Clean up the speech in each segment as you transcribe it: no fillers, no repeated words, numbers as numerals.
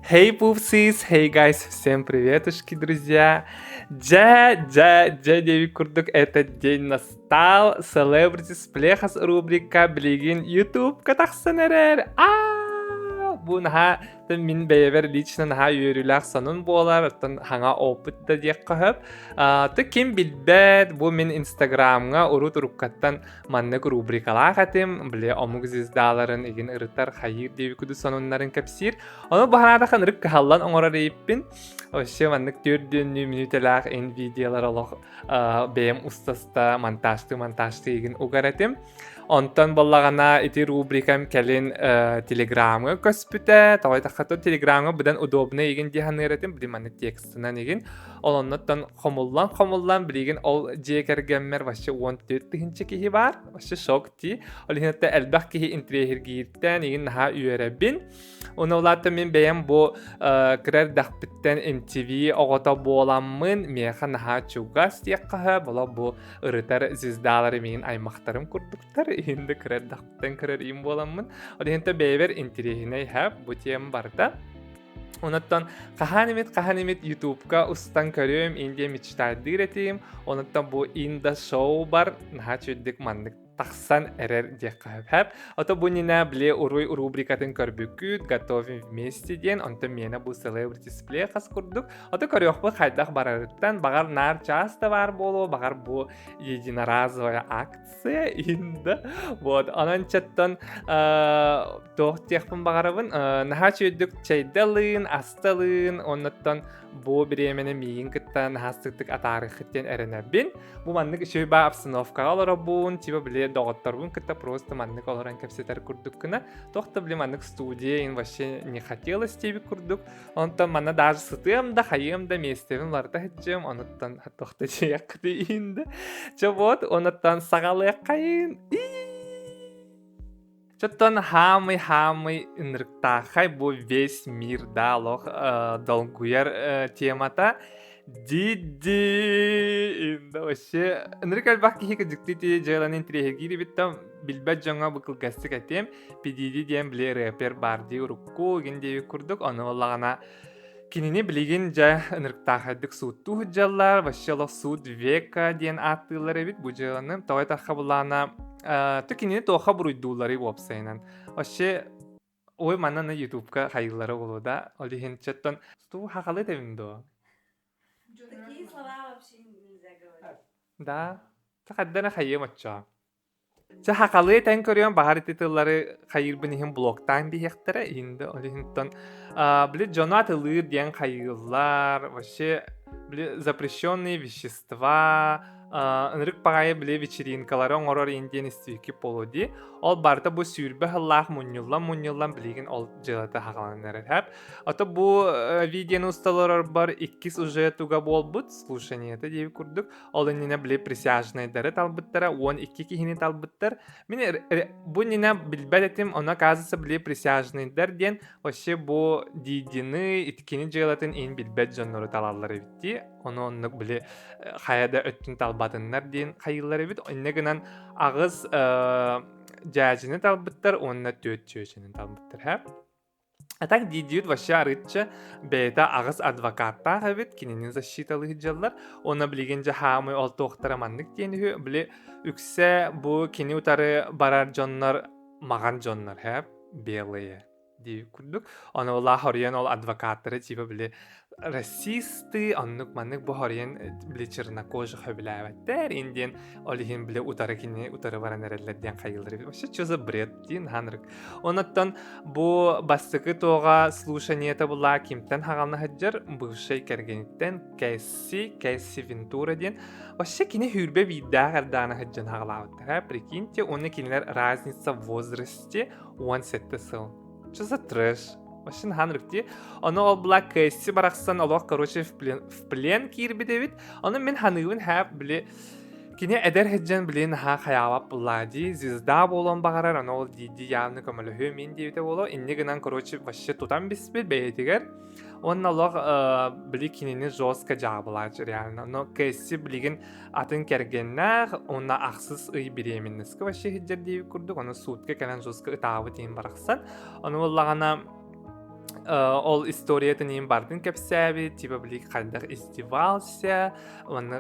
Hey, пупсис! Hey, guys! Всем приветушки, друзья! Деви курдук, этот день настал. Celebrities Плехас рубрика Блигин YouTube катахсанерер. Bu naha min beyber liçna naha yürüler sanın bolar tan hanga oput da diye kahıp. Ta kim bilbet bu min Instagram'a urut rukkattan mannek rubrikalar hatim. Bile omuk zizdaların igin ırıtar hayır diye kudu sanınların kapsir. Onu bahanada kan rık hallan onora reyipin. O şey mannek 4 minutelar en videolar Allah benim ustasta montajlı igin ugaratim. Ondan ballagana iti rubrikam kelin telegramga köspüte. Tawai takhato telegramga bidan udobna igin dihaneratim bidi manne tekstinan igin. Olonnattan xomullan biligin ol jekergemmer başça 14 tihinçe kihi var. Başça şok ti. Olihinatta elbaq kihi intrehir girten igin naha üyerebin. Onu olatta min beyan bu krer daqbitten MTV oğota boğalanmın meha naha çugas diyakkaha. Bala bu ırıtar zizdaları min aymaqtarım kurduktar. Hindi krer daqbitten krer im boğalanmın. Olihinatta beyver intrehine hep bu tiyem barda. Ondan kahanimit YouTube'ga ustan körüyorum indiye miçtaydır etim. Ondan bu inda show bar naha çöddük mandık taksan erer diye hep. Ото bu nina bile uruy rubrikatın körbüküt готовим вместе diyen. Ondan mena bu celebrity display kas kurduk. Ото körüyor bu haydak bararıttan. Bağar nar ças da var bolu. Bağar bu единоразовая акция inda. Вот. Onun çattan tohtiyakpın bağarabın. Naha çöddük çaydalın, astalın. Ondan bu bir yemene miyin kıttan hastıktık atarıkıtten erenebin. Bu manlık şöyle bir обстановка olurabun. Tiba bile доғаттарбын кытта просто маннык олоран кепсетер курдук кына. Тохта били маннык студия ин вообще не хотелось тебе курдук. Онтан манна даже сытым да хайым да местевим ларда хеджем. Онтан тохта чаяқты инді. Чо вот, онтан сағалы қайын. Чоттан хамый нырктахай бу весь мир да лох долгуяр темата. Диди инде вообще ныркал бакки хика диктити жайланын трехири биттам билбет жаңа быкыл гастик атем пидиди диен биле рэпер барди урукку генде курдук аны валлагана кинини билигин жа нырктахадык сутту худжаллар вообще лох суд века диен аттылар бит бу жайланын тавай таха булана то кинини тоха буруйдуулары вопсайнан вообще ой манана ютубка хайыллары болуда олихин чаттан сту хакалы тебиндо. Такие слова вообще нельзя говорить. Да, тақаддана хайы матча. Ча хакалы тен көрөм бахар титуллары хайыр бинихин блоктан бихектера инде олихинтон били жонатылыр диен хайыллар вообще били запрещенные вещества ынырык пагайы били вечеринкалары оңорор индиен истики полуди ол барда бу сүүрбе хыллах муньюллан билигин ол жылата хакаланнар хеп ото бу видеоны усталар бар 2 уже туга болбут слушаниета дип курдук ол инне били присяжный дары талбыттара 12 кихини талбыттар мен бу нина билбетим она казаса били присяжный дар ден вообще бу дидины иткини жылатын ин билбет жоннору талаллары битти onu onluk bile hayada öttün talbatınlar diyen hayılları bit önüne gınan ağız cacını talbıttar onunla töt çöçünün talbıttar hep. Atak didiyut vaşa arıtça beyda ağız advokattar habit kininin zaşitalı hıcallar ona biligence hamı ol tohtaramanlık diyeni hü bile ükse bu kini utarı barar jonlar mağan jonlar hep beleye diye kurduk. Ona ola horiyan ol advokatları çipa bile расисты, аннык маннык бу хорьян биле чернокожих хөбүлээбэттэр индиен олиһин биле утарыкини утары баран эрэллерден хайылдыр. Вообще что за бред дин ханрык. Онаттан бу бастыкы тоога слушаниета була кимтен хагална хаджар бывший кергениттен Кэсси Вентура ден. Вообще кини хүрбе видеагар дана хаджан хагалаабыттар. Прикиньте, оны кинилер разница в возрасте 17 сыл. Что за трэш? Машин ханрыкти. Оны ол була Кэсси барақсан олох короче в плен кирби дебит. Оны мен ханыгын хап биле кини эдер хеджен билен ха хаябап булади. Звезда болон багарар оны ол диди явны көмөлөһө мен дебите боло. Инне гынан короче вообще тутан биспил бейтигер. Он олох били кинини жестко жабылач реально. Но Кэсси билеген атын кергеннах онна аксыз ый беременнеске вообще хеджер деби курдук. Оны суутка келен жестко ытабы тейин барақсан. Оны оллагана ол история тынын бардын кепсәби, типа билик кайдак издевался, оны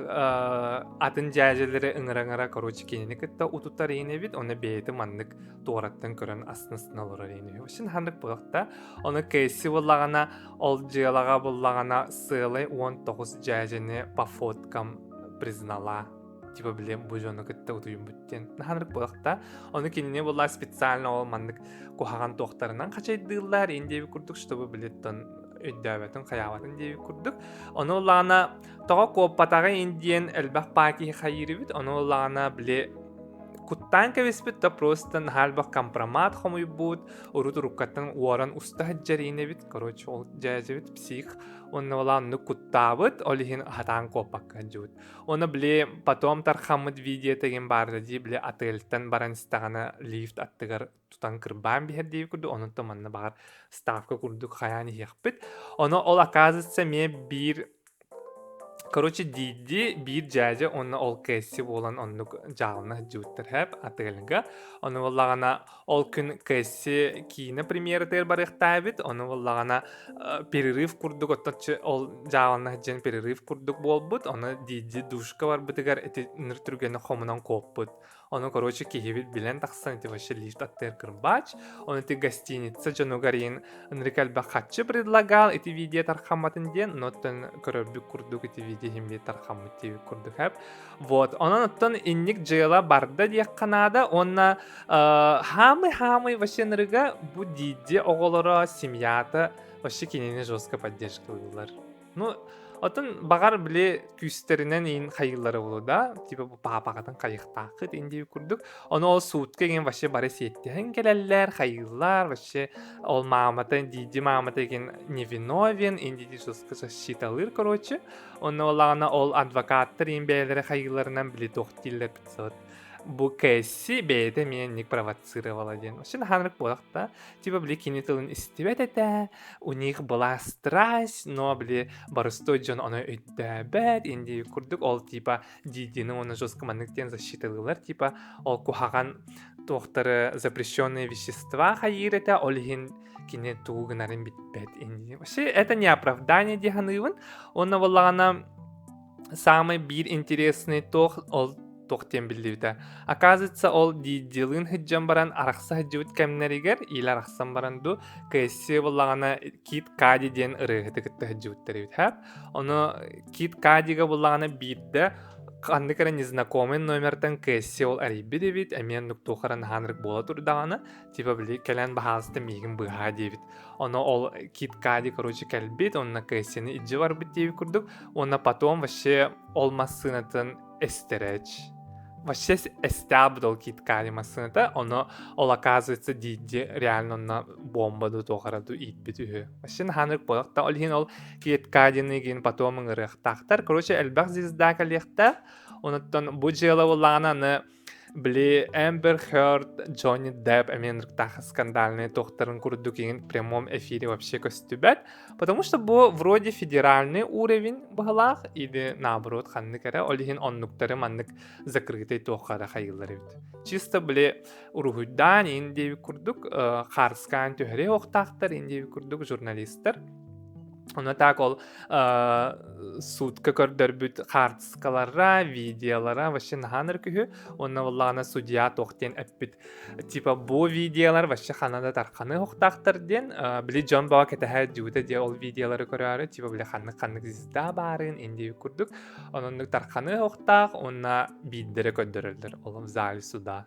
атын жәжелері ыңыра-ыңыра, короче, кенені кітті утуттар ейіне бит, оны бейті маннык туараттан көрін астын олар ейіне. Вашин хандык бұлақта, оны кейси болағана, ол жиялаға болағана сылай 19 жәжені по фоткам признала. Типа билем бу жону кытта утуйум бүттен. Наханрык болакта, оны кенене болла специально ол мандык кухаган тоқтарынан качайдылар, индеби курдук, чтобы билеттен өйдөбөтүн каябатын деби курдук. Оны олана тога коппатага индиен элбах паки хайырыбыт, оны олана биле куттан кебеспит да просто нахалбах компромат хомуйбут, урут руккаттан уоран уста хаджарine бит, короче, ол жайжыбыт псих. Оны оланны куттабыт, олихин хатан коппакка жут. Оны биле потом тархамыт видео теген барды ди, биле отельтен баран стагана лифт аттыгар тутан кырбан бихер дейбі күрді, оны томанны бағар ставка күрдік хаяны хекпіт. Оны ол оказывается ме бир короче, диди бир жажа оны ол кэсси болан оннук жалына жуттар хэп атылга. Оны боллагана ол күн кэсси кийне премьера тер барыктабыт. Оны боллагана перерыв курдук оттачы ол жалына жен перерыв курдук болбут. Оны диди душка бар бытыгар эти ныртүргені хомунан коппут. Оны, короче, кихибит билен тахсан эти вообще лифт аттер кырбач. Он эти гостиница Джанугарин Энрикальба хатчы предлагал эти видео тархаматын ден, но тен көрөрбүк курдук эти видео химби тархамыт тиви курдук хэп. Вот, онан оттан инник джейла барда диек канада, онна хамы вообще нырыга бу диди оголора семьята вообще кинени жестко поддержкалылар. Ну, Отын бағар біле күстерінен ең қайғылары болу да, типа бұл папағатын қайықтақы дейіндей күрдік. Оны ол суытқа еген ваше бары сеттен келелер, қайғылар, ваше ол маматын, диди маматы еген невиновен, индиди жосқыша шиталыр, короче. Оны олағына ол адвокаттар ең бәлері қайғыларынан біле тоқтилер бітсот. Бу кэсси бейді мен ник провоцировала ден. Ошын ханрык болақта, типа біле кенетілін істебет әті, у них была страсть, но біле барыстой жон оны өйдәбәт, енді күрдік ол типа дидені оны жестко манныктен защитылылар, типа ол кухаған тоқтары запрещенные вещества хайыр әті, ол хин кене туғынарын бітбәт. Вообще, это не оправдание дегенывын, оны болағана самый бир интересный тох, ол тоқтен білдівді. Оказывается, ол дидилын хыджан баран арақса хыджавыт кәмінерігер, ил арақсан баранду кәсі болағана кит кади ден ырығыды кітті хыджавыттары бітхәп. Оны кит кадиға болағана бейді қандықары незнакомый номертан кәсі ол әрейбі дебет, әмен нұқтуқаран ханрық бола тұрдағаны, типа білі кәлән бағалысты мейгін бұға дебет. Оны ол кит кади, короче, кәлбет, онына кәсіні иджі бар біт дебет күрдік. Оны потом вообще олмасынатын эстереч. Вообще эстябд ол кит кади масыната, оно ол оказывается диди реально на бомбаду тоғараду итбит үхі. Вообще наханрық болақта, ол хин ол кит кадины ген потом ыңырықтақтар. Короче, әлбәқ зизда кәліқта, оныттан бұ жела болағана Бли Эмбер Хёрд, Джонни Депп, әменріктағы скандальные тоқтарын күрдік еген в прямом эфире вообще костюбят, потому что бұл вроде федеральный уровень бағалақ, или наоборот, қанны кәрі, олеген оннуктары маннык закрытый тоққары қайылары бит. Чисто бли урухуйдан ендеви күрдік, қарскан төхіре оқтақтар, ендеви күрдік журналистер. Оны так ол судка көрдөрбүт картскаларра, видеолара, вообще наханыр күхі. Оны олағына судья тоқтен әппіт. Типа бу видеолар вообще ханада тарқаны оқтақтыр ден. Білі Джон Баба кәтәхә жуыда де ол видеолары көрәрі. Типа білі қанық зізда барын, ендеу күрдік. Оның тарқаны оқтақ, оны биддері көндірілдір. Ол зали суда.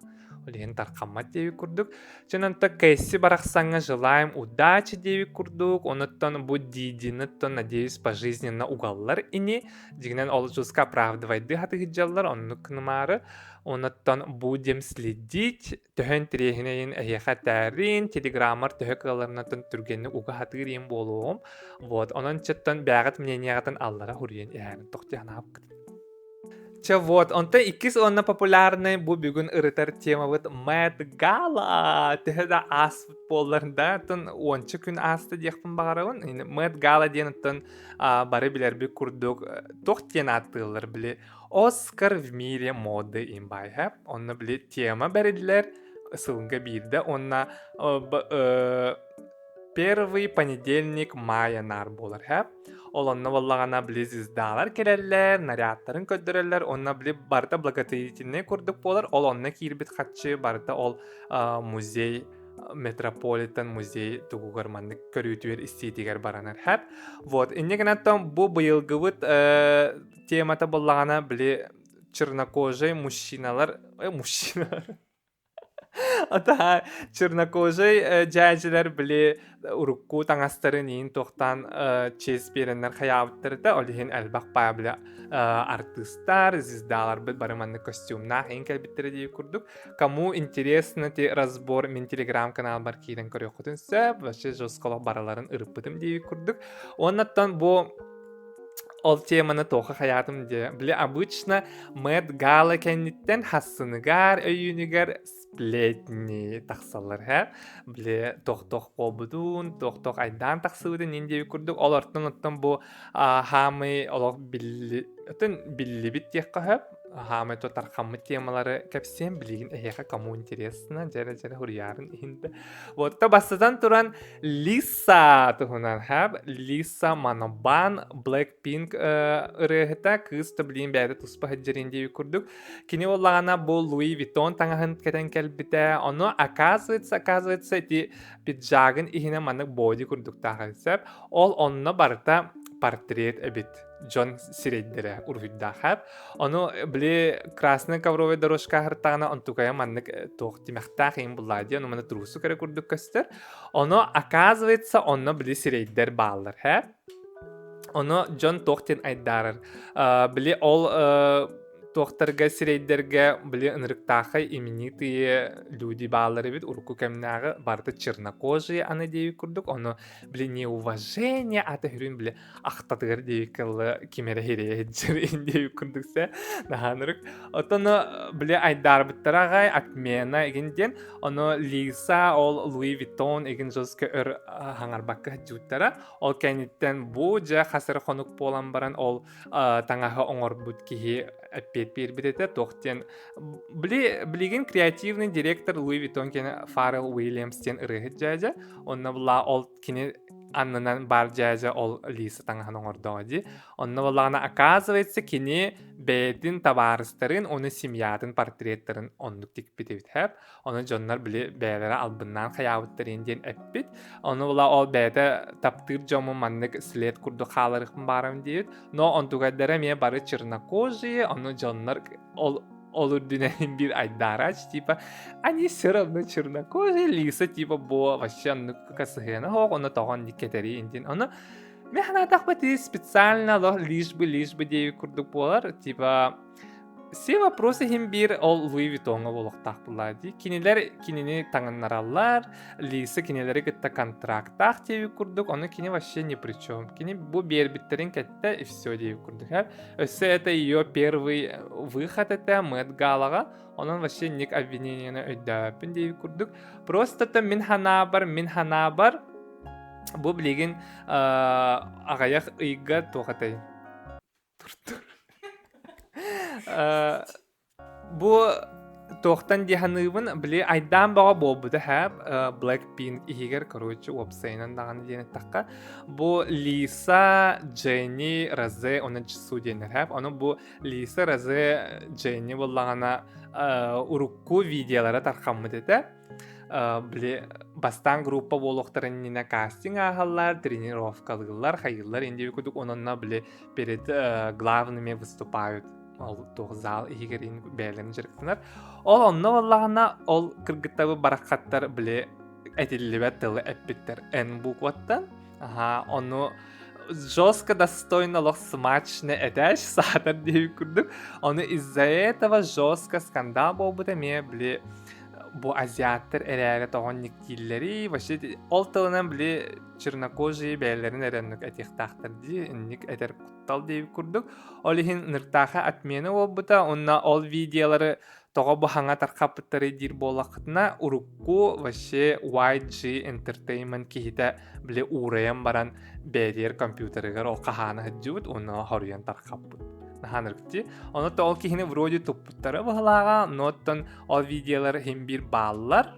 Олеген тарқамат деви курдук. Чонанта кэсси барахсанга желаем удачи деви курдук. Оныттан бу дидиныттан, надеюсь, пожизненно угаллар ини. Дигнен ол жуска оправдывайды хаты хиджаллар, оннук нымары. Оныттан будем следить. Төхен тирехинейін әйеха тәрін, телеграммар төхек аларнатын түргенні уға хатырын болуым. Вот, онын чыттан бәғат мнениягатын аллара хурien әйәрін тоқтияна апкыды. Вот, онта иккис онна популярный бу бүгүн ырытар тема вот Met Gala. Тэхэда ас футболларында тон ончы күн асты дияқпын бағарауын. Met Gala дейін бары билер би курдук тоқтен аттылар биле Оскар в мире моды имбай хэп. Онна биле тема бәреділер ысылынға бирді. Онна первый понедельник мая нар болар хэп. Ол онна боллагана били звездалар келерлер, нарядтарын көддөрөллөр, онна били барта благотворительный курдук болар. Ол онна кирбит хатчы барта ол музей Метрополитен музей тугугар маннык көрүүтүер истиитигер баранар хэп. Вот, иннегенаттан бу быйылгыбыт темата боллагана били чернокожий мужчиналар, ата чернокожий жайжылар били урукку таңастарын иин тохтан честь береннер хаябыттырда олихин элбак бая били артисттар, звездалар бит барыманны костюмнах ин келбиттери дей курдук. Кому интересно ти разбор мен телеграм канал бар кийден көрөкөтүн сөп, вообще жосколок бараларын ырыппытым дей курдук. Оннаттан бу ол теманы тоха хаятым де. Били обычно Мэт Гала кенниттен хассыныгар, өйүнүгар сплетни тахсалар хэ. Били тох-тох болбудун, тох-тох айдан тахсыбыдын нендеби курдук. Ол оттон бу хамы олох билли бит текка хэп. Хамы то тархамы темалары кепсен билигин эхеха кому интересно, жара хурьярын ихинде. Вот та бастадан туран Лиса тухунан хэп. Лиса Манобан, Blackpink ырыхыта кыз таблин бәді туспа хаджарин деви курдук. Кини оллагана бу Луи Витон таңахын кетен келбите. Оно оказывается, эти пиджагын ихіне манық боди курдук тағылсап. Ол онно барыта портрет эбит. Джон Сирейдере урвидда хэп. Оно били красная ковровая дорожка хартагана онтукая маннык тохти мехтах им буллади. Оно мана трусу кара курдук кастер. Оно оказывается, оно били Сирейдер баллар хэп. Оно Джон Тохтин айдарар. Били ол тохтарга Сирейдерге били ынрыктахай именитые люди баллары бит. Уруку кемнага барда чернокожие аны деви курдук. Оно били неуважение ата хюрин били ахтатыгар деви кылы кимере хирея хеджер деви курдук се. Наханырык. Отоно били айдар биттарагай отмена егенден. Оно Лиса ол Луи Витон еген жозка өр хангарбакка хаджуттара. Ол кенеттен бу жа хасыр хонук болан баран ол таңаха оңор бут кихи опять перебедете тохтен. Блиген креативный директор Луи Витон кене Фаррелл Уильямс тен ырыхыт жайжа. Онна була ол кене аннынан бар жайжа ол Лиса таңахан оңордоди. Онна булана оказывается кене бэдин табарыстарын, оны семьядын портреттерин ондук тикпитебит хэп. Оны жоннар били бээлери албыннан хаябыттарын ден эппит. Оны була ол бээде таптыр жому маннык след курду халарыхын барым дейбит. Но онтугаддара ме бары чернокожие, оны жоннар olur dünyanın bir aydarach, типа, они все равно чернокожие, Лиса, типа, бо, вообще, ну, касыхена, оны тоған дикетери индин, оны, мен атақ бәті специально, лишь бы деви курдук болар, типа, все вопросы хим бир ол Луи Витонга болохтақ бұлады. Кинелер таңыннаралар, Лиса кинелері кітті контрактақ деви курдук, оны кине вообще ни при чем. Кине бу бербиттерин кәтті, и все деви курдук. Өсі это ее первый выход, это Мэт Галаға, онын вообще ник обвиненияны өйдәпін деви курдук. Просто это минхана бар, бу білеген ағаяқ ұйға тоғатай. Бу тохтан диханыбын били айдан бага болбуды хэп Blackpink игер короче вебсайнан даганы дени такка. Бу Лиса, Дженни, Розе оны чису денер хэп. Оны бу Лиса, Розе, Дженни боллагана урукку видеолары тарқамы деді. Били бастан группа болуқтарын нина кастинг ағалар, тренировкалылар, хайылар. Инде күдік онынна били перед главными выступают. Ол тоғзал игерин бәлін жүріктінер. Ол онны олағына ол кыргыттабы бараққаттар біле әтелілібет тылы әппеттер ән букваттан. Оны жестко достойно лох смачный этаж сатар деви курдук. Оны из-за этого жестко скандал бол бұда ме біле бу азиаттар әрәрі тоған никтиллери, вообще ол тылынан біле чернокожие бәлерін әрәнік әтектақтар ди, ник әтер құттал деви курдук. Ол ихин ныртаға атмені ол бұта, онна ол видеолары тоға бұ хаңа тарқапыттары дир болақытына урукку вообще YG Entertainment кейді біле урайын баран бәдер компьютерігер ол қағаны ғыджуыд, оны хориян тарқапыд. Наханыркти. Онотта ол кихини вроде туппуттары бұғылаға, ноттан ол видеолар хем бир баллар.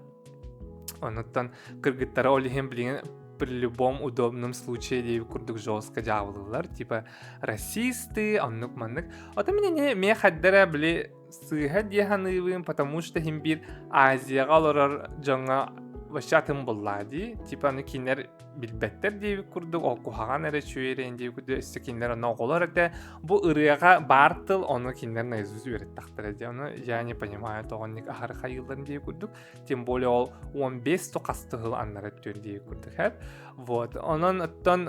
Оноттан кыргыттары ол хем білген при любом удобном случае дей курдук жестко жабылылар, типа расисты, оннук маннык. Ота мне хаддара били сыха дияханывым, потому что химбир Азияга олорор жоңа Вашатым буллади, типа аны кинер билбеттер дейби курдук, ол кухаган эре чуерен дейби курдук, эссе кинер аны оголар эте, бу ырыяга бартыл, оны кинер наизуз үйреттактыр эде, оны я не понимаю, тоғанник ахар хайыларын дейби курдук, тем более ол 15 тоқастығыл аннар өттер дейби курдук, хэп. Вот, онон оттон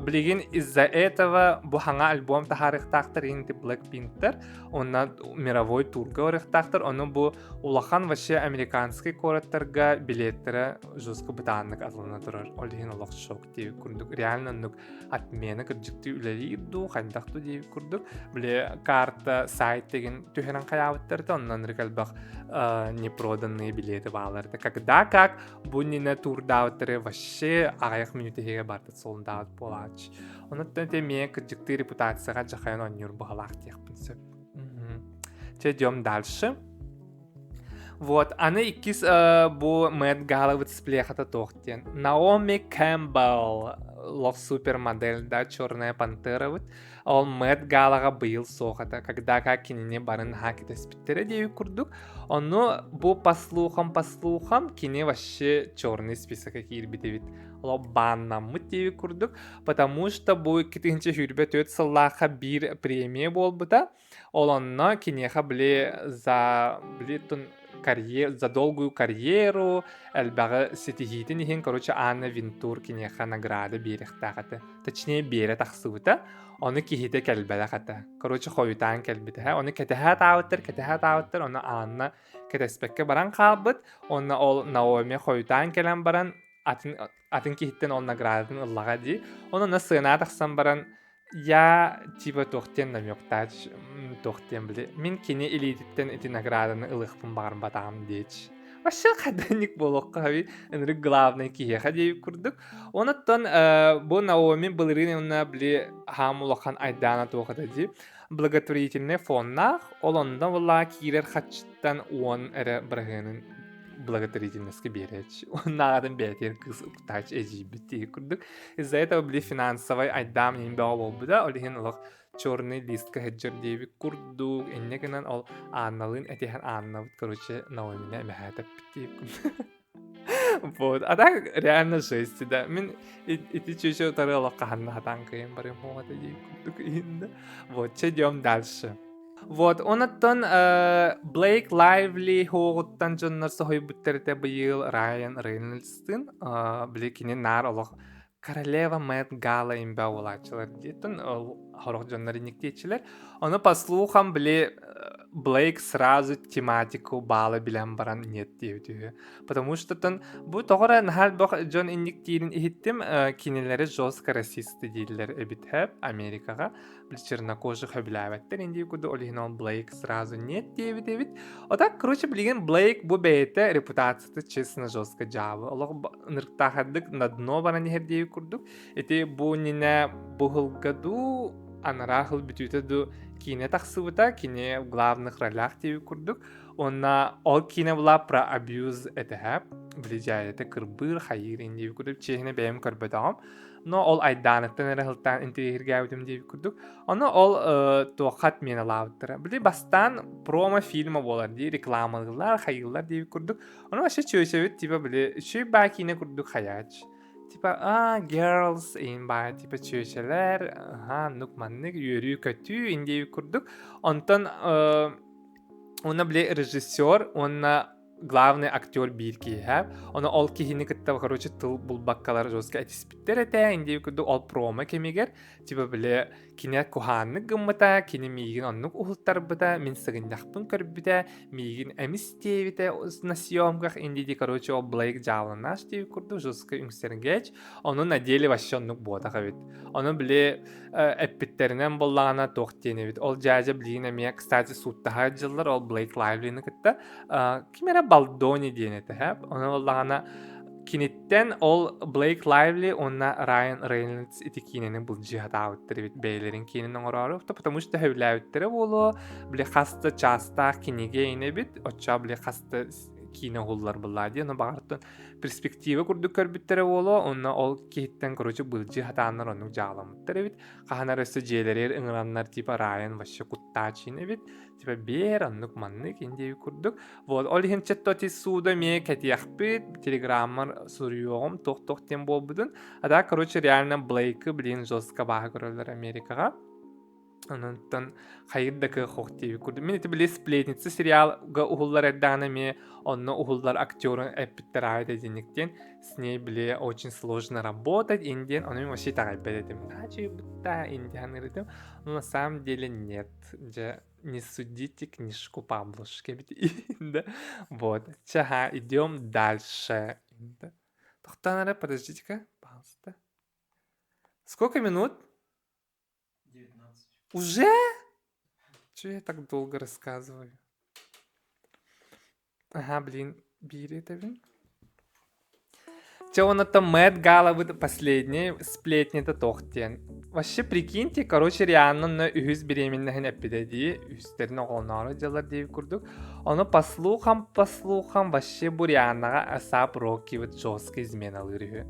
билигин из-за этого бу хаңа альбом тахарыктактыр инди Blackpink'тер, онна мировой турга орыктактыр, оны бу улахан вообще американский кораттарга билеттері жестко бытаннык атылына тұрар. Олихин олақ шок дейіп күрдік. Реально нүк атмені кірджікті үлелі ирду, қайдақту дейіп күрдік. Біле карта, сайт деген түйхерен қаябыттарды, оннан рекалбақ непроданные билеты баларды. Когда как бунина турдауттары вообще ағайық минутеге барды солындаут болач. Онаттан теме кірджікті репутацияға жақайын оннюр бұғалақ дейіппін сөп. Идем дальше. Вот, аны иккис бу Мэтт Гала вытсплехата тохтен. Наоми Кэмпбелл, лов супермодель, да, Черная пантера вот. Ол Мэтт Галага быйыл сохата, когда как кинене барын хаките спиттере дею курдук. Оно бу по слухам кине вообще черный список кирбите вид. Ло банна мыттеви курдук, потому что бу китинче хүрбет өт сыллаха бир премия болбута. Олонно кинеха бле за блитун за долгую карьеру, эльбага сетихитин ихин, короче, Анна Винтур кинеха награды берехтагаты. Точнее, бере тахсута, оны кихите кэлбэлахата. Короче, хоютан кэлбитэ. Оны кетехат ауттер, оны Анна кетеспекке баран қалбыт, оны ол Наоми хоютан келен баран, атын кихиттен ол наградын ыллага ди. Оны насына тахсан баран, я типа тохтен намёктач тохтен биле. Мен кине элититтен эти награданы ылыхпын барым батам деч. Вообще каданик болохка хаби энрик главный киеха дейіп күрдік. Онаттан бу Наоми балерина биле хамулахан айдана тоқыда дейіп. Благотворительный фоннах олонда вала кирер хатчыттан он әрі бірғының благотворительности беречь. Он надо бетер кыз уктач эжибити курдук. Из-за этого бли финансовый айдам нин бау буда, олихин лох черный лист кахеджер деви курдук. Эннегенан ол анналын этихан аннавт, короче, Наомине мехата пити курдук. Вот, а так реально жесть, да. Мен эти чуть-чуть тарелок каханна хатанкаем барим хоата деви курдук инда. Вот, идем дальше. Вот, онаттан Блейк Лайвли хоғыттан жоннар сохой бүттерте быйыл Райан Рейнольдстын білекінен нар олық Королева Мэтт Гала имбя олачылар дейтін хорақ жоннар инектечілер. Оны послухам біле Блейк сразу тематику балы билен баран нет дейтігі. Потому что тон бұл тоғыра нахал бұл жон инектейін ихиттім кинелері жостка расисты дейлер әбітхәп Америкаға. Чернокожих обиляветтер, инди куды олихинал Блейк сразу нет девит. Отак, короче, билеген Блейк бу бейте репутацията честно жестко жабы. Олох нырктахаддык на дно баран ехер девит курдук. Эти бу нине бухылгаду анарахыл битютеду кине тахсывыта, кине в главных ролях девит курдук. Онна ол кине була про абьюз этехеп. Влияет кырбыр, хайыр инди курдук. Чехне бейм кырбетам. Но ол айданаттан эрэлтан интегирге өтім дейіп күрдік. Оны ол тоқат мені лауыттыра. Біле бастан промо фильма болар дей, рекламалылар, хайылар дейіп күрдік. Оны вообще чөйсөйт, типа біле, чөй бакине күрдік хаяч. Типа, girls, ин бай, типа чөйсөлер, нукманнык, үйрі көтü, ин дейіп күрдік. Онтан, оны біле режиссер, оны главный актер бирки хэп. Оны ол кихини кытта, короче, тыл булбаккалар жостка этиспиттер эте, инде күдү ол промо кемигер, типа биле кине куханны гыммыта, кине мигин оннук ухултар быта, мен сыгындахпын көрбүтэ, мигин эмис тевите на съемках, инде ди, короче, ол Блейк жалынаш тевит курду жостка үңсергеч, оны на деле вообще оннук ботаха бит. Оны биле эппиттеринен боллагана тохтене бит. Ол жажа билигине мия, кстати, суттаха жыллар, ол Блейк Лайвлини кытта, кимера Балдони дейнеті хэп. Оны олағана кинеттен ол Блейк Лайвли, онна Райан Рейнольдс ити киненің бұл жиғат ауыттыры бит бейлерін киненің орары. Потому что хөвілі ауыттыры болу, біле қасты частақ кинеге іне бит. Отча біле қасты kine hullar bulla diye. Onu bağırttın perspektiva kurduk körbüttere oğlu. Onunla ol kehitten kurucu bılcı hatanlar onu cağlamıttır evet. Kahanar össe jeleri ıngıranlar tipa Ryan başa kuttaçin evet. Tipa bir anlık manlık indiye kurduk. Вот, олиһин чаттоти суда ме катиахпит, телеграммар сурюгом, тох тем болбудун. Ада, короче, реально Блейка, блин, жестко баха көрөлөр Америкага. Онтон хайырдакы хохтиви курду. Мен эти биле сплетница сериалга ухуллар эддана ме, онно ухуллар актеры эппиттер айда денектен. С ней биле очень сложно работать, индиан, он им вообще так айбедетим. Начи будто индиан иридим. Но на самом деле нет. Не судите книжку по обложке. Да? Вот. Чага, идем дальше. Тохтанара, подождите-ка, пожалуйста. Сколько минут? 19. Уже? Чего я так долго рассказываю? Ага, блин, бери это, блин. Че он это Мэтт Гала последний сплетни-то тохтен. Вообще прикиньте, короче, реально на үз беременныхын эпидеди, үстерин оғылнары жалар дейіп күрдік. Оны послухам, вообще бұл реаннаға асап роки вот жестко измена лырығы.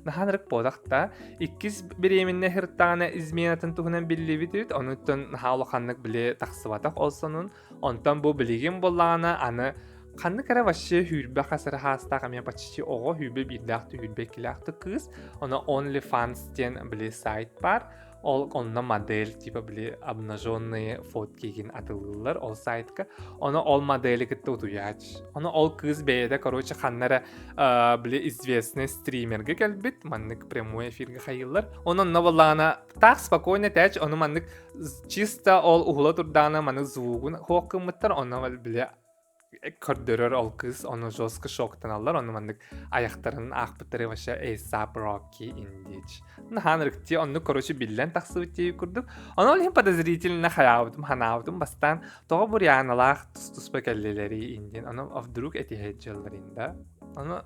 Наханрық бодақта, иккіз беременне хырттағына изменатын тұғынан білі бит, оны түн хаулықанлық біле тақсыватақ олсанын, онтан бұл білеген болағына аны Қанны кәрі ваще хүрбе қасыры хастаға мен почти оғы хүрбе бірдақты хүрбе келақты қыз. Оны OnlyFans-тен біле сайт бар. Ол онна модель, типа біле обнаженные фоткеген атылылар ол сайтқа. Оны ол модели кітті ұтуяч. Оны ол қыз бейді, короче, қаннары біле известный стримерге кәлбет. Маннык прямой эфирге қайылар. Оны новолана так спокойно тәч. Оны маннык чисто ол ұғыла тұрданы маннык звугын хоқымыттар. Оны біле Kördörör ol kız, onu jostko şoktan allar, onu mandık ayaklarının akpıtları başa A$AP Rocky indiç. Nahanırıkti, onu koruşu billen taksıvıttiği kurduk. Onu olihim подозрительно hayavdım, hanavdım, bastan toğa bur yanalaq tus bakallileri indin, onu avduruk etihecjallarında. Onu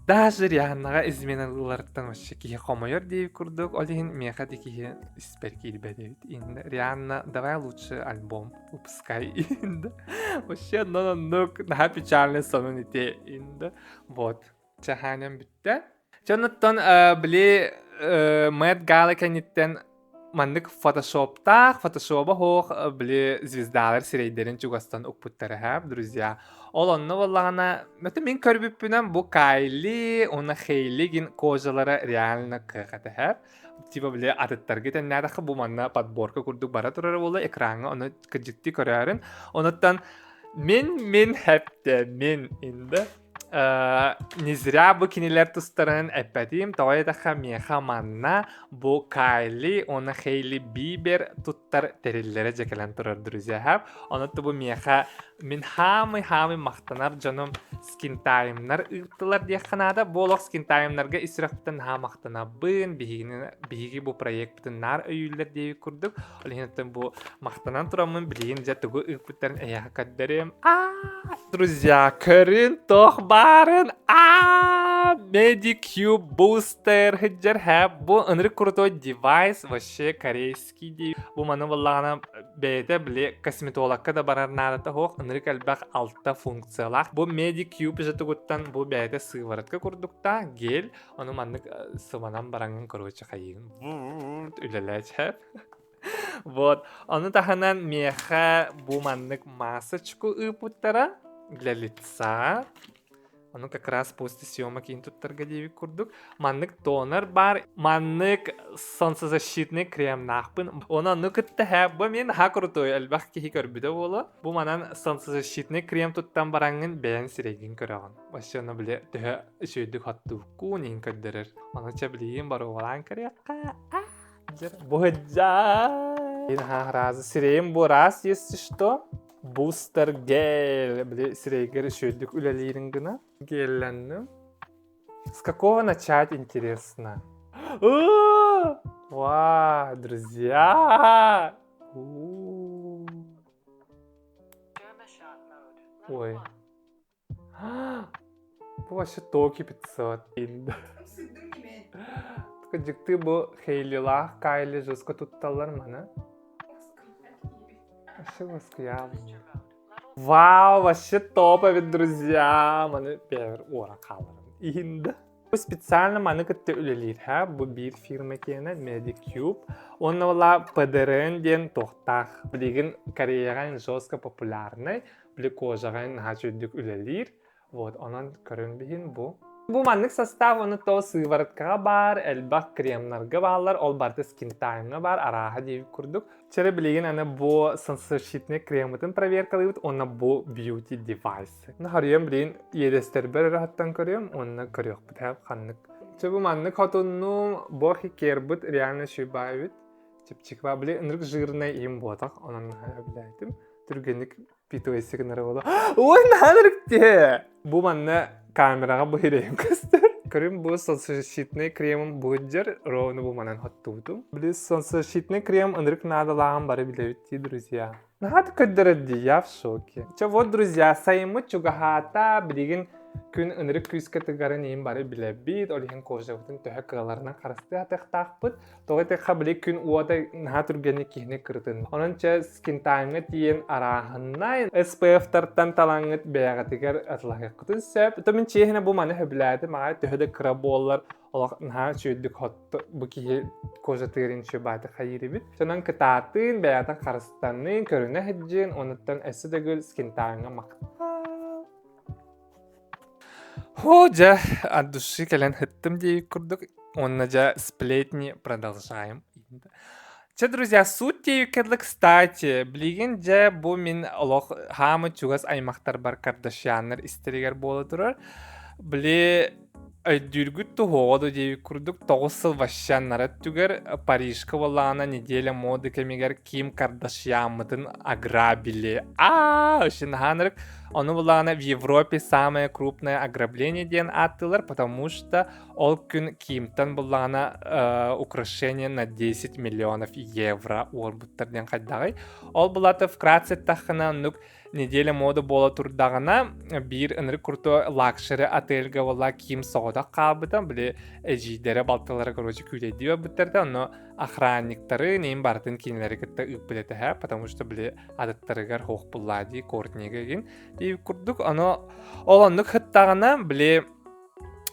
Даже реаннаға изменалыларыттан вообще кихе хомойор дейіп күрдік. Олихин меха декихе исперки илбедевит. Инда реанна, давай лучше альбом выпускай. Инда. Вообще, нук, наха печальный сонун ите. Инда. Вот. Чаханям бітті. Чонуттан, біле Мэтт Гала кәнеттен мандык фотошопа хоқ, біле звездалар сирейдерін чугастан ұқпыттары хәп, друзья. Ол онны болағына, мәті мен көрбіппінен бұл Кайли, оны Хейлигін кожалары реально қиқаты хәп. Типа біле атыттарға тәннәдіқі бұл манна подборка күрдік бара тұрары болы, экранға оны күджікті көрәрін. Оныттан мен хәпті, мен инді. Не зря bu kiniler tustарын әппәдейім, тауай daqa меха манна bu Кайли, оны Хейли Бибер туттар тәреллері жекелен тұрар, друзья, хәп. Онытты bu меха мен хамы мақтанар жаным скинтайымнар ұйттылар дейқанада. Болық скинтайымнарға исірақтын мақтана бұн, бейгі bu проекттіннар өйілер дейі күрдік. Олығынаттың bu мақтанан тұрамын білейін жәтігі ұйқпыттарын әйяға кәддерім. Друзья, көрін тоқ барын. Medicube Booster хиджер хэп. Бу ынры крутой девайс, вообще корейский дейі. Бу маны болағына бәйді біле косметологқа да барар надата хоқ. Ынры кәлбәқ алта функциялақ. Бу Medicube жатығыттан бу бәйді сываратқа күрдікта. Гел, оны маннык сыванан бараңын короче қайығын. Үлеләч хэп. Вот. Оны таханан меха бу маннык масочку ыпуттара для лица. Onu как раз после съемок интуттарға дейбі күрдік. Маннык тонер бар, маннык солнцезащитный крем нақпын. Оны күтті хәп, бұл мен ха крутой, әлбәқ кейі көрбіді болы. Бұл манан солнцезащитный крем туттан бараңын бәйін сіреген көріған. Башы оны біле түхі үшөйдік хатту күнен көддірір. Оны чәбілейін бар оғалан көріяққа. Бұджа! Разы сірейін бұл раз, если что. Booster gel. Бля, срейгер шөйдік үләлерін гына. Гелләннім. С какого начать, интересно? Вау, друзья! Ой. Bu вообще токи 500. Только жікті бұл хейлілақ, кайлі жызғы тұтталар маны. Вообще воскуявым. Вау, вообще топ, друзья. Маны бер ора калырым. Инде. Bu специально маны кытты үлелер, ha? Bu bir firma kenen Medicube. Онна вала ПДРН ден тохтах. Билигин Кореяған жестко популярный. Били кожаган хачуддук үлелер. Вот, онан көрінбейін bu. Bu manlık sastav onu to sıvırtkağa bar, elbaq kremlarga bağlar, ol barda skin time'a bar, araha deyip kurduk. Çere biligin ana bu censorshipne krematın проверкалыбыт, ona bu beauty device. Onu harıyam bilin yedesterber rahattan körüyüm, onu körüyük bit hep kanlık. Çe bu manlık hatunnu bu hikerbıt реально şübayıbıt. Çipçik var bile ınırık jırına iyim boğdak, onunla bilaydım. Türgenlik pitoyesi kınarı oldu. Oy nanırık diye! Bu manlı kameraga bu hireyim kızdır. Körüm bu censorshipne kremim buğucar, ровно bu manan hattuvdum. Bili censorshipne krem ınırık nadalağım bari bilevit diye, друзья. Нахат көддөрөдди, я в шоке. Вот, друзья, сайымы чугахата билигин күн ынырык күйскө тыгарын эйин бары билебит, олихин кожабытын төһө кыгаларына карасты атыктаакпыт. Тоҕо тыхха били күн уода наха тургени кихине кырытын. Ононча скинтайыңы тиен арахыннай SPF-тартан талаңыт бэягатыгар атылахакытын сөп. Томин чейхине бу маны хөбүлээди, мага төһөдө кыра боллар. Олақ наха чүйдік хотты бұ кейі кожа тыгырын шөбаты қайыры бит. Сонан кытатын, бәята қарыстанын, көріне хеджин, оныттан әсі дөгіл скинтайыңа мақта. Жа, от души кәлін хыттым дейік күрдік. Онна жа сплетни продолжаем. Че, друзья, суть дейік кәдлі, кстати, білеген жа бұ мен олақ хамы чугас аймақтар бар кардашианнар истерігер болы тұрар. Біле Дюргүт туғоду дейік күрдік 9 сыл ващаннары түгер Парижка болағына неделя моды кемегер Ким Кардашьянмытын ограбили. Очень ханрык. Оны болағына в Европе самое крупное ограбление ден аттылар, потому что ол күн Кимтан болағына украшение на 10 миллионов евро орбуттар ден қайдағай. Ол болаты вкратце тақына нүк неделя моды бола турдағына bir ынры курто лакшери отельга бола Ким соғда қалбыдан біле әжейдері балтылары короче күледіва бұттарда, но охранниктары нейін бартын кейнелері кітті үппілеті хә, потому что біле адыттарығар хоқ бұллади кортнеге дейіп күрдік. Ол ондық хыттағына біле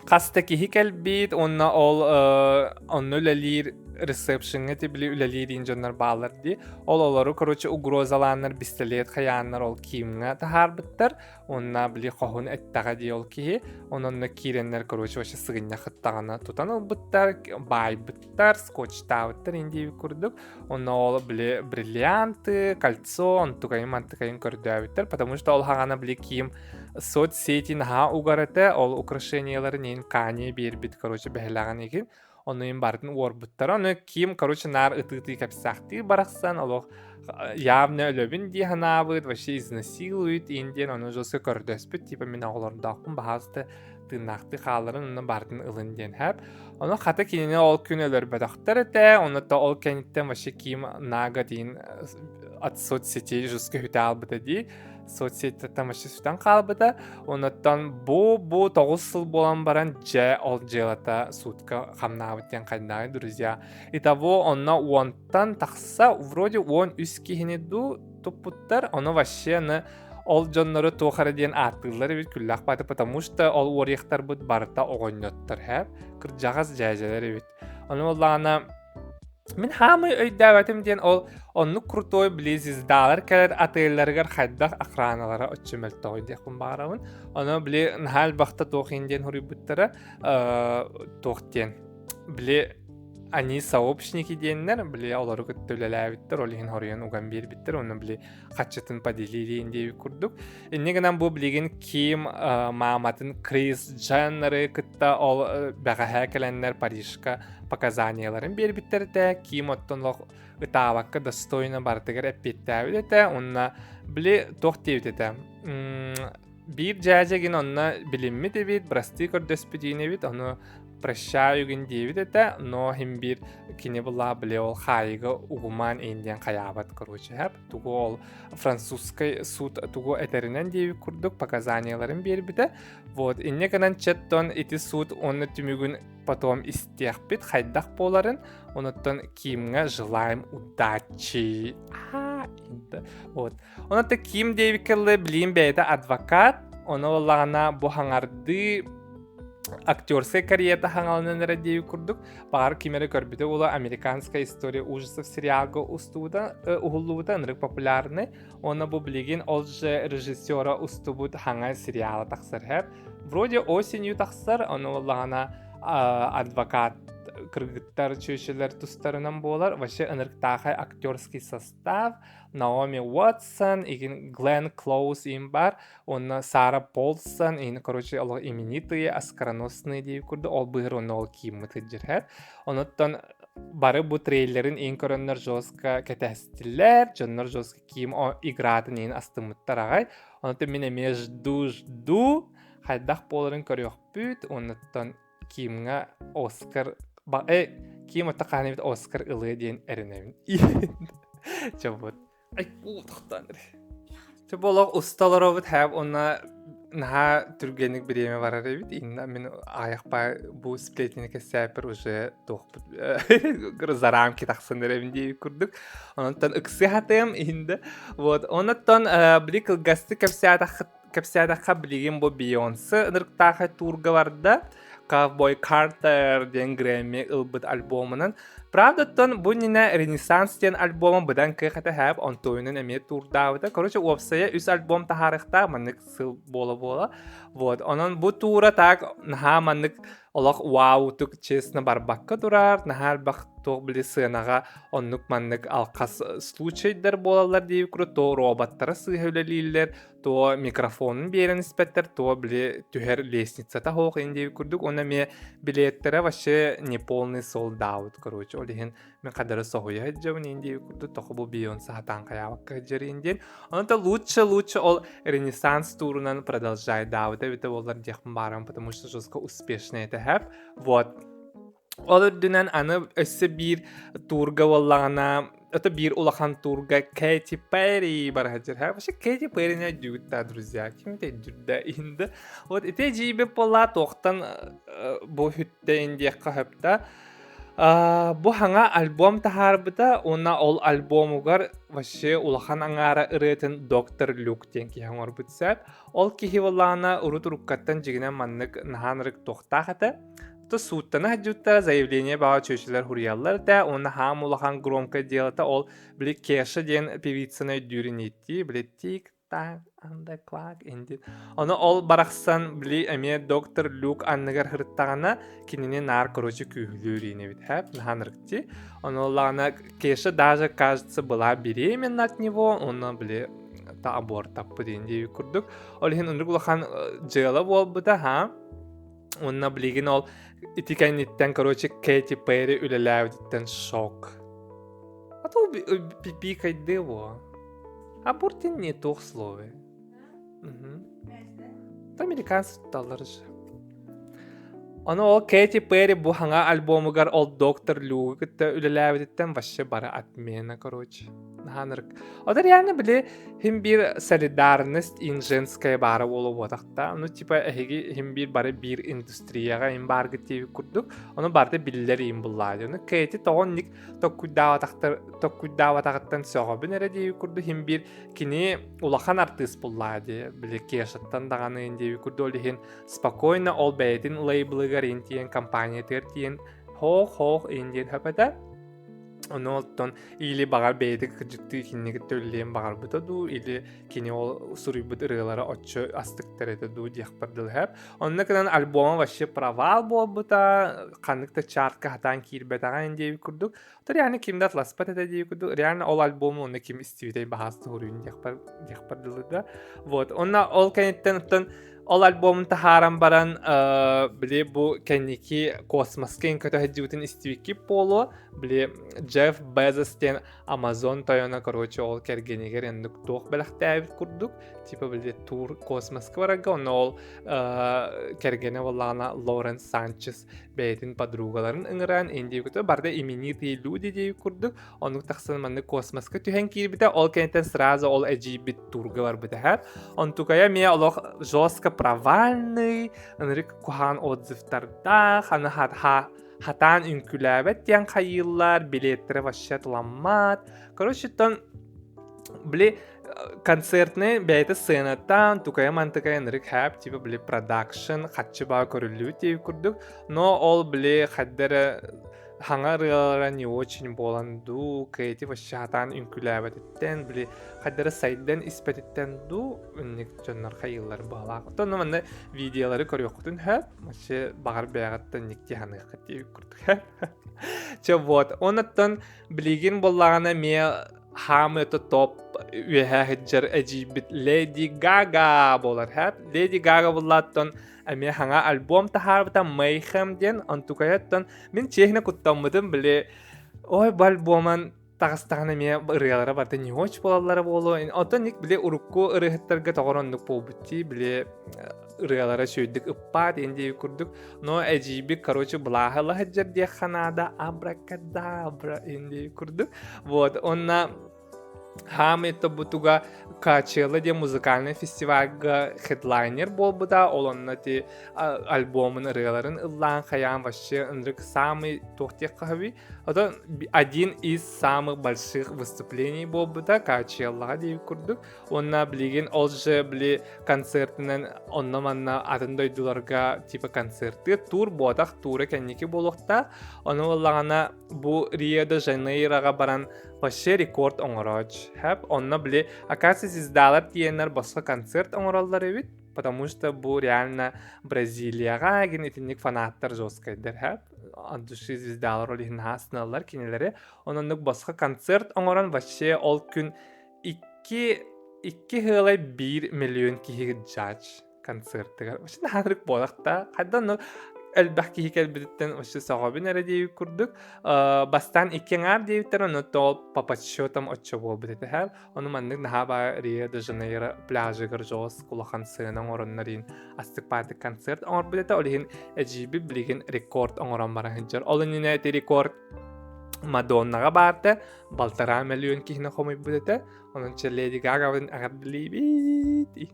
қасты кейі кәлбейд, онна ол онны үләлер ресепшнге те біле үләлер инжонлар балар ди. Ол олары, короче, угрозаланар, пистолет қаянлар ол киімге тахар біттар. Онна біле қоғын әттаға де ол кейі. Онны киренлер, короче, ошы сығынна қыттағына тұтан ол біттар, бай біттар, скотчта біттар ендей көрдік. Онна ол біле бриллианты, кольцо, онтуғайым, антықайым көрді біттар. Потому что ол хағана біле киім соцсети наха угарыты, ол украшениялары нейін кане бербит, короче, бәхілаған екен. Onun barın orbutlar. Onu kim, короче, нар ытыты капсахты барахсан, олох явно ölөбүн ди ханабыт, вообще изнасилует, инден onu жосы көрдөспүт, типа мен оғыларындақпын бағасты тынақты қаларын, оны бардың ылын ден хэп. Onu хата кинене ол күн өлөр бәдақтар эте, onu та ол кәниттен вообще ким нага дейін от соцсетей жосқа хүті албыда дей. Соцсетті тамашы сүтен қалбыда. Онаттан bu 9 сыл болан баран жа ол желата сутка қамнабыттен қайдағай, друзья. Итого, онна уонтан тақса, вроде он үс кейіне ду туппуттар, оны вообще ол жоннары тоқары ден аттылары бит күллақ баты, потому что ол орияқтар бұд барыта оғыннеттар, хэп. Кырджағыз жайжалары бит. Оны олағына мен хамы өйдәвәтім ден ол онны крутой близиздалар кәлер отельлергер хайдақ охраналары өтчемел тоғын деқпін бағарамын. Оны біле нәл бақта тоқын ден хүрі бұттары тоқтен. Біле они сообщники деннер, біле олары күттілелі әвіттір, олығын хорыян уған бер біттір, оны біле қатшытын падилилейін дейі күрдік. Негінен бұл білеген Ким маматын Крис Дженнері күтті ол бәға әкеленлер Парижка показанияларын бер біттерді. Ким оттынлық ытаваққа достойны бартығыр әппетті әвіді, онына біле тоқ дейді. Bir жәжеген онына білімі дебет, брасты көрдөспедейіне бет, оны прощаю ген девит это, но хим бир кине была бле ол хайга угуман индиан каябат, короче, хэп. Тугу ол французской суд тугу этеринен девит курдук показанияларын бербиде. Вот, инне канан четтон эти суд онны түмүгүн потом истехпит, хайдах боларын, онуттан кимге желаем удачи. indi. Вот. Ona da Kim Davik'le bileyim beyde advokat. Ona olağana bu hangardı aktörse kariyerda hangalının diye kurduk. Bağır kimere görbüde ola Amerikanska istoriya ужасов serialga ustuda uhulluda nırık popülarne. Ona bu bilgin olca rejissora ustubud hangal seriala taksar hep. Вроде осенью taksar ona olağana advokat kırgıtlar çöşeler tustarınan bolar. Vaşı ınırıktağı aktörski sastav. Naomi Watson, Glenn Close им бар. Он Сара Полсон, и, короче, ол именитые, оскароносные диев курды, ол быгыр он ол киммы тыджырхат. Онуттан бары бу трейлерин ин көрөннөр жоска кетестилер, жоннор жоска ким игратын ин астымыттар агай. Онуттан мен эме жду, хайдах боларын көрөк бүт, онуттан кимга Оскар, ким отта қанебет Оскар ылы дейін әрінемін. Чабот. Ай, уутақтан. Чаболақ ұсталар обыт хәп, онна наға түргенік біреме барар ebit. Инна мен аяқпай бұл сплетінеке сәпір уже тоқпыт. Зарамки тақсындар әбін дейіп күрдік. Онаттан үксі хатым инді. Онаттан білік ылғасты кәпсиятаққа білеген бұл Бейонсы ынырықтағы турға барды. Cowboy Carter ден Грэмми ылбыт альбомынан. Правдаттан бұл нина Ренессанс ден альбомын бұдан күйқаты хәп Антойнын әме турдауыда. Короче, уапсая үс альбом тахарықта маннык сыл бола-бола. Вот, онан бұл тура так наха маннык олақ вау түк честно барбаққа турар. Нахар бақ тоқ білі сынаға оннук маннык алқас случайдар болалар дейіп күрі. То роботтары сыхәулелейлер, то микрофонын берін іспеттер, то білі түхер лестницата хоқ дейіп күрдік. Она ме билеттері ваше неполный солдаут, короче. Олеген мен қадары соғуя хаджауын дейіп күрді. Тоқы бұл Бейонсы хатан қаявақ хаджары енден. Онда лучше ол Ренессанс турынан продолжай дауыда. Это олар дехм барам, потому что жестко успешно это хэп. Вот. Олар дүнен аны өсі бір турга олағына, это бір улахан турга Кэти Перри бар хаджар хэп. Вообще Кэти Перри не дюдта, друзья. Кем это дюдта инді? Вот это жибе пола тоқтан бұл хүтті индияққа хэпта. Бу ханга альбом тахарбыта, она ол альбомугар вообще улахан аңара ырытын Доктор Люк ден ки хангар бытсап. Ол кихи валлана урут уруккаттан жигіне маннык наханрык тоқтахата. То суттана хаджуттара заявление бага чөшелер хурияллар да, оны хам улахан громко делата, ол били Кеша ден певицаны дюрин етти, били тик-так, on the clock, инди. Оны ол барақсан били әме Доктор Люк анныгар хырттағана кинене нар, короче, күйгілеріне бит хэп, наханрыкти. Оны олағана Кеша даже, кажется, была беременна от него, оны били та аборт таппы дейінде күрдік. Олеген ұнрық улахан жылы бол бұда, ха? Онна білеген ол итикәнеттен, короче, Кэти Перри үлеләудеттен шок. А то пипи кайды во. Абортин не тох слове. Это американцы талар же. Оны ол Кэти Перри bu ханга альбомугар ол Доктор Люк үлеләудеттен ваще бара отмена, короче. Наханырк. Одар реально были хим бир солидарность ин женская бара болу бодакта. Ну типа хим бир бары бир индустрияга ин баргы теви курдук. Оны барды биллер ин буллады. Оны Кэти тоғын ник токкуйдаватақтан соғабын әрі деви курду. Хим бир кини улахан артист буллады. Били кешаттан дағаны ин деви курду. Олы хин спокойно ол бәйтін лейблыгар ин тиен компания тер тиен хоқ ин ден хөпәді. Оны олттон или бағар бейді күджікті киннеге төллейін бағар бұтаду, или кені ол сұрый бұт ұрығылары отчы астықтар етаду дейқпардыл хэп. Онына кынан альбома ваще провал бол бұта, қанықта чартқа хатан кирбетаған дейі күрдік. Тор яғни кимді атласпат еті дейі күрдік. Реально ол альбому оны ким истивитей бағасты ұрыйын дейқпардылы да. Вот, онына ол кәнеттен ол альбомын тахаран баран біле бұл кәнеки космоскен көті әдеуітін істивекі полу. Біле Джефф Безостен Амазон тойона, короче, ол кәргенегер ендік тоқ біліқті әбіт күрдік. Типа біле тур космосқа барага, оны ол кәргене олағына Лоренс Санчес бәйтін подругаларын ыңыран ендей күті. Барды именитые люди дейі күрдік. Оның тақсын манны космосқа түйен кейбіті. Ол кәнеттен сразу ол әжейбіт турға бар біті әр. Он тұқая ме олық жестко провальный, ынырық кухан отзывтарда, ханы хатан үнкүләбет диян қайылар, билеттері ваще тұламмат. Короче, тон Били концертны бәйті сценаттан тукая мантыкая нырык хэп, типа били продакшн, хатчы баа көрүлүү тейіп күрдік. Но ол били хаддары хаңарыалара не очень боланду, кайти ващатан үнкүләбәтіттен, били хаддары сайддан испәтіттен ду, үнник жоннар хайылар бағалақ. Тону манна видеолары көріоқтын хэп, машы бағар бәғаттан никте ханыққа тейіп күрдік хэп. Че вот, онаттан билигин боллағана ме хамы это топ үеһэ хыджар әжибит Леди Гага болар хэп. Леди Гага боллаттан әме хаңа альбом тахарбыта Mayhem ден антукаяттан мен чехне куттаммыдым биле ой бұл альбоман тағыстағына ме ырыялара барда не оч болалары болу. Отан ник биле урукку ырыхыттарга тоғыронлық болбутти биле ырыялара сөйдік ыппа дендей күрдік. Но әжибит, короче, былағылы хыджар де ханада абракадабра дендей күрдік. Вот, онна хамы это бутуга Качела де музыкальный фестивальга хедлайнер болбуда, олонна те альбомын ырыяларын ыллан хаян вообще ынрык самый тохтек кахви. Это один из самых больших выступлений болбуда Качеллага дейіп күрдік. Онна билеген ол же били концертінен онна манна атындойдуларга типа концерты тур бодақ туры кәннеке болуқта. Оны олағана бу Рио-де-Жанейроға баран вообще рекорд оңыроч. Хэп, онна били оказывается издалар тиеннер басқа концерт оңыралар эбит, потому что бу реально Бразилияға ген этинник фанаттар жоскайдер. Хэп, от души звездалар олихин хасыналар кенелері. Оныннык басқа концерт оңыран вообще ол күн 2,1 миллион кихи джадж концерттыгар. Вообще наханрык болақта. Қайдан әлбәқ кихи кәлбедеттен вообще сағабин әрі дейіп күрдік. Бастан иккенғар дейіптер, оны тол папачотам отчо болбедеті әл. Оны мандық наға Рио-де-Жанейро пляжығыр жоғыз құлақан сыйынан орынларын астық бардық концерт оңыр бедеті. Олығын әжібі білеген рекорд оңыран баран хыджар. Олын ене әті рекорд Мадоннаға барды, 1,5 миллион кихіне қомай бедеті. Onun че Леди Гагавын агадбилибит.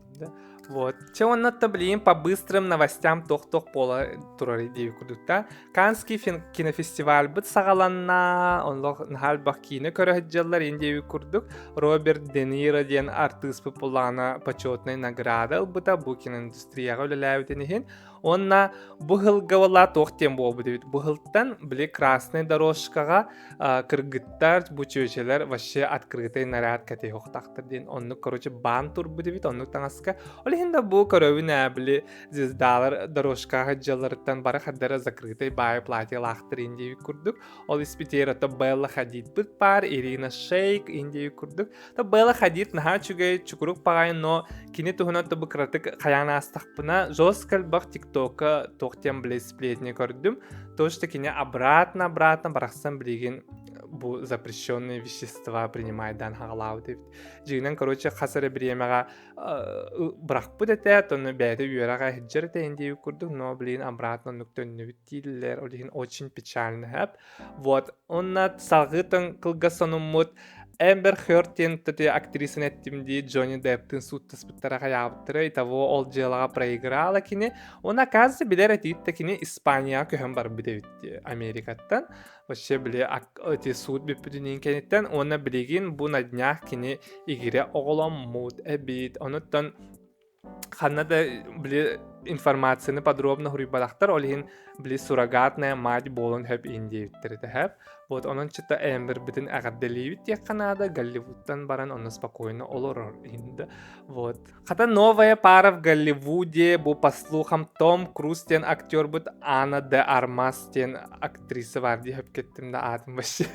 Вот. Че он надо блин по быстрым новостям тох-тох пола турары дейіп күрдікта. Канский кинофестиваль бұд сағаланна, онлық нхалбақ кино көріхіджалар ендейіп күрдік. Роберт Де Ниро ден артист бұллағына почетный награда бұда бұл киноиндустрияға өлеләуітінігін. Онна бұғылғавала тоқтен болбы дейбіт. Бұғылттан біле красный дорожкаға кыргыттар, бұчөшелер ваще открытый наряд кәтей хоқтақтыр дейін. Онны, короче, бан тур бұ дейбіт, онны таңасқа. Олихинда бұл көрөвін әбілі звездалар дорожкаға жаларыттан бары қаддары закрытый бай платье лақтыр ендейі күрдік. Ол испетер ата Белла Хадид бұд бар, Ирина Шейк ендейі күрдік. Белла Хадид наға чүгей чүкірук бағайын, но кені тұхына тұбы кратық қаяна астақпына жоскал бақ ТикТока тоқтен біле сплетіне көрдім. То, что кені обратно барақсан білеген бұл запрещенные вещества принимайдан хағалау деп. Жегінен, короче, қасыры біремеға бірақ бұд әті, тоны бәйді үйераға хеджер әтейіндей көрдік, но білеген обратно нүктөнні біттейлілер, олеген очень печальны әп. Вот, онна салғытын қылғасын ұмыд, Эмбер Хёртен төте актрисын әттімді Джонни Депптің суд таспыттараға яптыры, и того ол желаға проиграла кені. Он, оказывается, білер әтейді кені Испания көхін бар бідевітті Америкаттан. Вообще біле әті суд біппідінен кенеттен, оны білеген бұл на днях кені игере оғылам мұд әбейд. Оныттан қанада біле информацияны подробно хұрибадақтар, олығын біле суррогатная мать болын хөп индейвіттерді хөп. Вот onun çıta Эмбер бітін әғадделейвіт тек қанада Голливудтан баран оны спокойно олорор инді. Вот. Хата новая пара в Голливуде, бұл по слухам Том Круз тен актер бұд, Анна де Армас тен актриса бар де хөп кеттім да атым башы.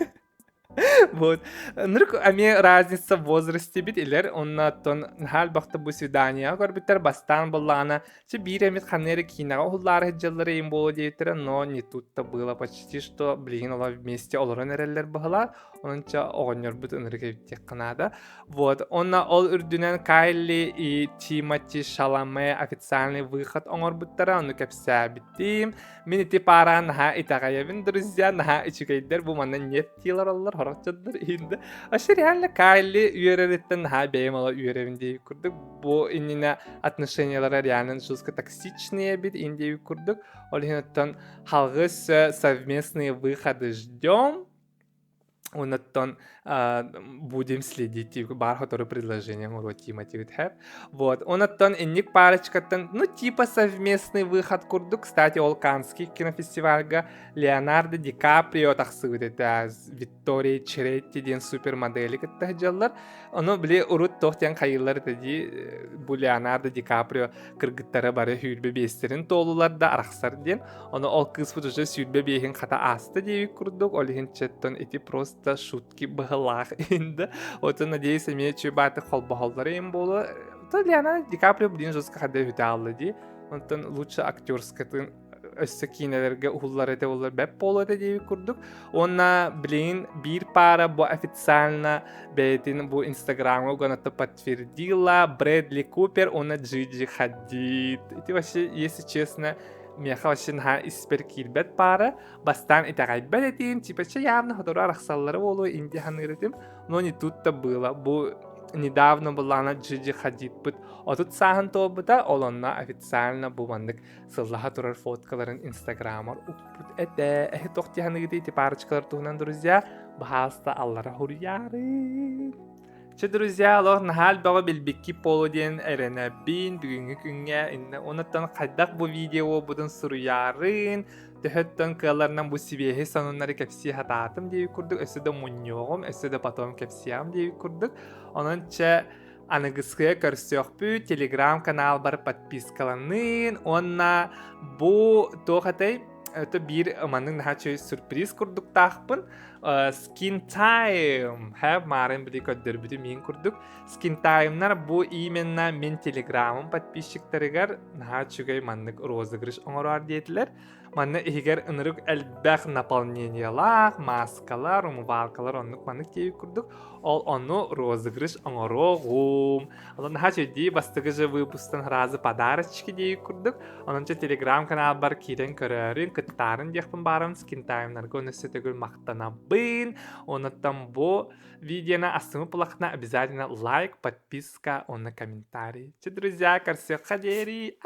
Вот. Нұрк әме разница в возрасте бит илер, онна тон нхал бақты бұл свидания көрбіттер бастан боллағына, че бір әмет қанері кинаға ұллары хеджалары ең болу дейтірі, но не тут-то было почти, что блин, ола вместе оларын әрелер бұғылар, онынша оғынер бұд үнірге біттек қанада. Вот. Онна ол үрдінен Кайли и Тимоти Шаламе официальный выход оңыр бұттара, оны көпсә біттім. Мен еті пара наға итағайабын, друзья, наға ичігейдер, бұл мана нет тилар олар, хорақчадыр енді. Ашы реально Кайли үйеререттен наға бәйім ола үйеревіндей күрдік. Бұл иннина отношениялары реально жестко токсичные бит, индей күрдік. Олығын оттан халғыс совместные выходы ждем. Оннаттан будем следить, типа, бар хотору предложения урод Тимати Витхэп. Вот. Оннаттан инник парочкаттан, ну, типа совместный выход курду. Кстати, ол Каннский кинофестивальга Леонардо Ди Каприо тахсыгыт это Виктория Черетти ден супермодели кыттахжаллар. Оно биле урут тохтян хайыллар тади бу Леонардо Ди Каприо кыргыттары бары хүрбе бестерин толулар да арахсар ден. Оны ол кыз футужа сүйрбе бейхин хата асты деви курдук. Олихин четтон эти просто шутки бахалах инда. Вот надеюсь, имеет чебаты холбахолдары им было. То Леонардо Ди Каприо блин жестко хода виталла ди. Он лучше актерскатын өссө кинелерге ухуллар эте олар беп болу эте деби курдук. Онна блин бир пара бу официально бетин бу инстаграмга уганатта подтвердила Брэдли Купер, онна Джиджи Хадид. Это вообще, если честно, меха вообще наха испер кирбет пара. Бастан итагайбет этим, типа, че явно ходору арахсаллары болу инди ханырытым. Но не тут-то было. Бу недавно была на Джиджи Хадид быт. А тут сахан то быта, олонна официально бу мандык сыллаха турар фоткаларын инстаграмар уппут эте. Эхе тохти ханырыты эти парочкалар тухнан, друзья. Бахаста аллара хурьяры. Че, друзья, аллах нахал бага билбикки полуден эренебин бүгүнгү күнгө инне онаттан кайдак бу видео будун суруярын төһөттөн кыларынан бу сибеһи сонуннары кепси хатаатым деби курдук өсөдө муньёгум өсөдө потом кепсиям деби курдук ононча аныгыскыя көрсөкпү телеграм канал бар подпискаланын онна бу тохатай это бир манның нахачы сюрприз курдук тахпын Skin Time have марын били көддөрбүтү мен курдук. Skin Time'нар бу именно мен телеграмым подписчиктарыгар нахачыгай маннык розыгрыш оңорар дейтилер. Манны игер ынырык элбэх наполнениялах, маскалар, умывалкалар оннук маннык теби курдук. Ол онну розыгрыш оңорогум. Алан нахачы ди бастыгыжы выпустан разы подарочки деби курдук. Ононча телеграм канал бар кирен көрөрүн, кыттарын дехпын барым Skin Time'нарга онысы төгүл мактанабын. Онаттан бу видеоны астымы пулакна обязательно лайк, подписка, онна комментарий. Че, друзья, карсек хадери.